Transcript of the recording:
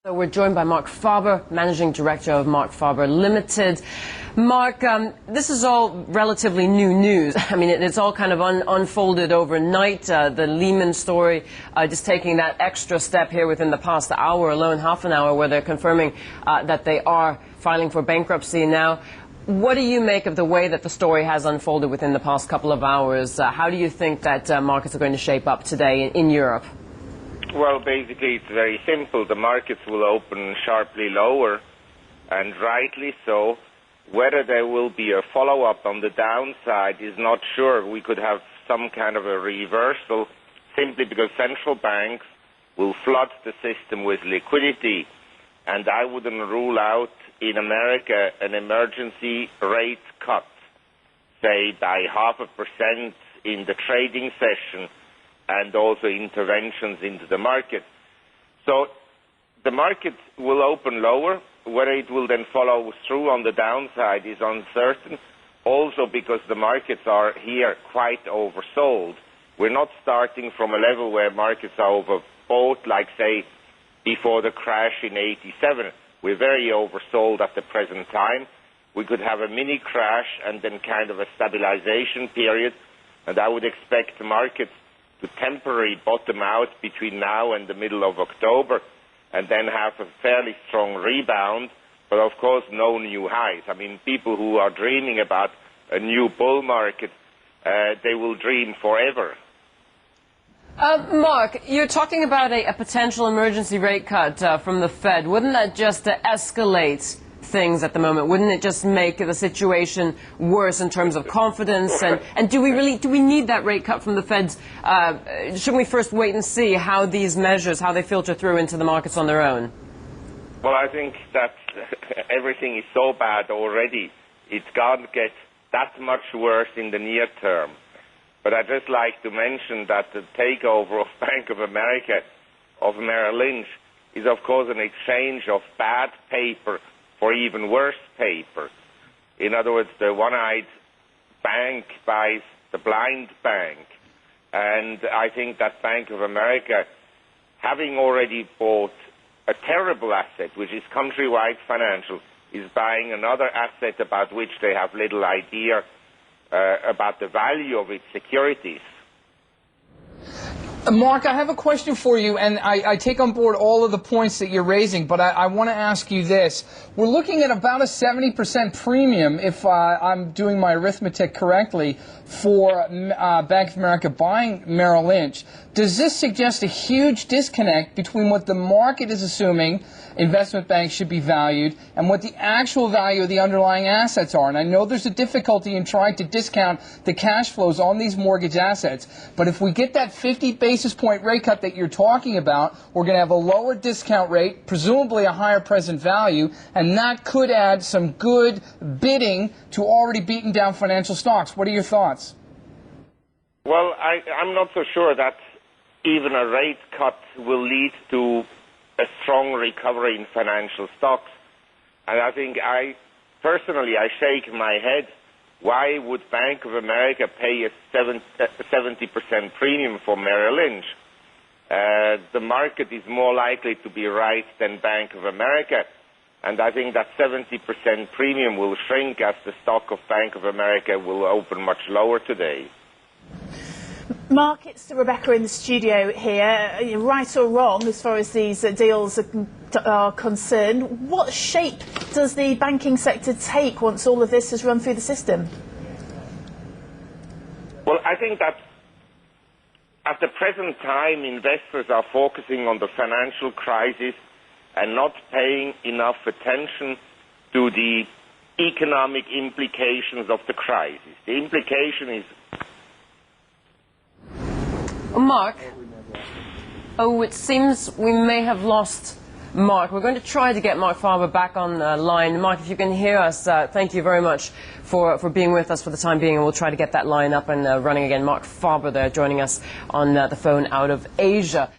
So we're joined by Marc Faber, Managing Director of Marc Faber Limited. Marc, this is all relatively new news. I mean, it's all kind of unfolded overnight. The Lehman story just taking that extra step here within the past hour alone, half an hour, where they're confirming that they are filing for bankruptcy now. What do you make of the way that the story has unfolded within the past couple of hours? How do you think that markets are going to shape up today in Europe? Well, basically, it's very simple. The markets will open sharply lower, and rightly so. Whether there will be a follow-up on the downside is not sure. We could have some kind of a reversal simply because central banks will flood the system with liquidity. And I wouldn't rule out in America an emergency rate cut, say by 0.5% in the trading session, and also interventions into the market. So the market will open lower. Whether it will then follow through on the downside is uncertain, also because the markets are here quite oversold. We're not starting from a level where markets are overbought, like, say, before the crash in '87. We're very oversold at the present time. We could have a mini crash and then kind of a stabilization period, and I would expect the markets to temporarily bottom out between now and the middle of October, and then have a fairly strong rebound, but of course no new highs. I mean, people who are dreaming about a new bull market, they will dream forever. Marc, you're talking about a potential emergency rate cut from the Fed. Wouldn't that just escalate things at the moment? Wouldn't it just make the situation worse in terms of confidence? And do we need that rate cut from the Feds? Shouldn't we first wait and see how these measures, how they filter through into the markets on their own? Well, I think that everything is so bad already. It can't get that much worse in the near term. But I'd just like to mention that the takeover of Bank of America, of Merrill Lynch, is of course an exchange of bad paper for even worse paper. In other words, the one-eyed bank buys the blind bank. And I think that Bank of America, having already bought a terrible asset, which is Countrywide Financial, is buying another asset about which they have little idea about the value of its securities. Marc, I have a question for you, and I take on board all of the points that you're raising, but I want to ask you this. We're looking at about a 70% premium, if I'm doing my arithmetic correctly, for Bank of America buying Merrill Lynch. Does this suggest a huge disconnect between what the market is assuming investment banks should be valued and what the actual value of the underlying assets are? And I know there's a difficulty in trying to discount the cash flows on these mortgage assets, but if we get that 50 basis point rate cut that you're talking about, we're going to have a lower discount rate, presumably a higher present value, and that could add some good bidding to already beaten down financial stocks. What are your thoughts? Well, I'm not so sure that even a rate cut will lead to a strong recovery in financial stocks. And I think personally shake my head. Why would Bank of America pay a 70% premium for Merrill Lynch? The market is more likely to be right than Bank of America. And I think that 70% premium will shrink as the stock of Bank of America will open much lower today. Marc, it's Rebecca in the studio here. Right or wrong, as far as these deals are concerned, what shape does the banking sector take once all of this has run through the system? Well, I think that at the present time, investors are focusing on the financial crisis and not paying enough attention to the economic implications of the crisis. The implication is... Marc, it seems we may have lost Marc. We're going to try to get Marc Faber back on the line. Marc, if you can hear us, thank you very much for being with us for the time being, and we'll try to get that line up and running again. Marc Faber there joining us on the phone out of Asia.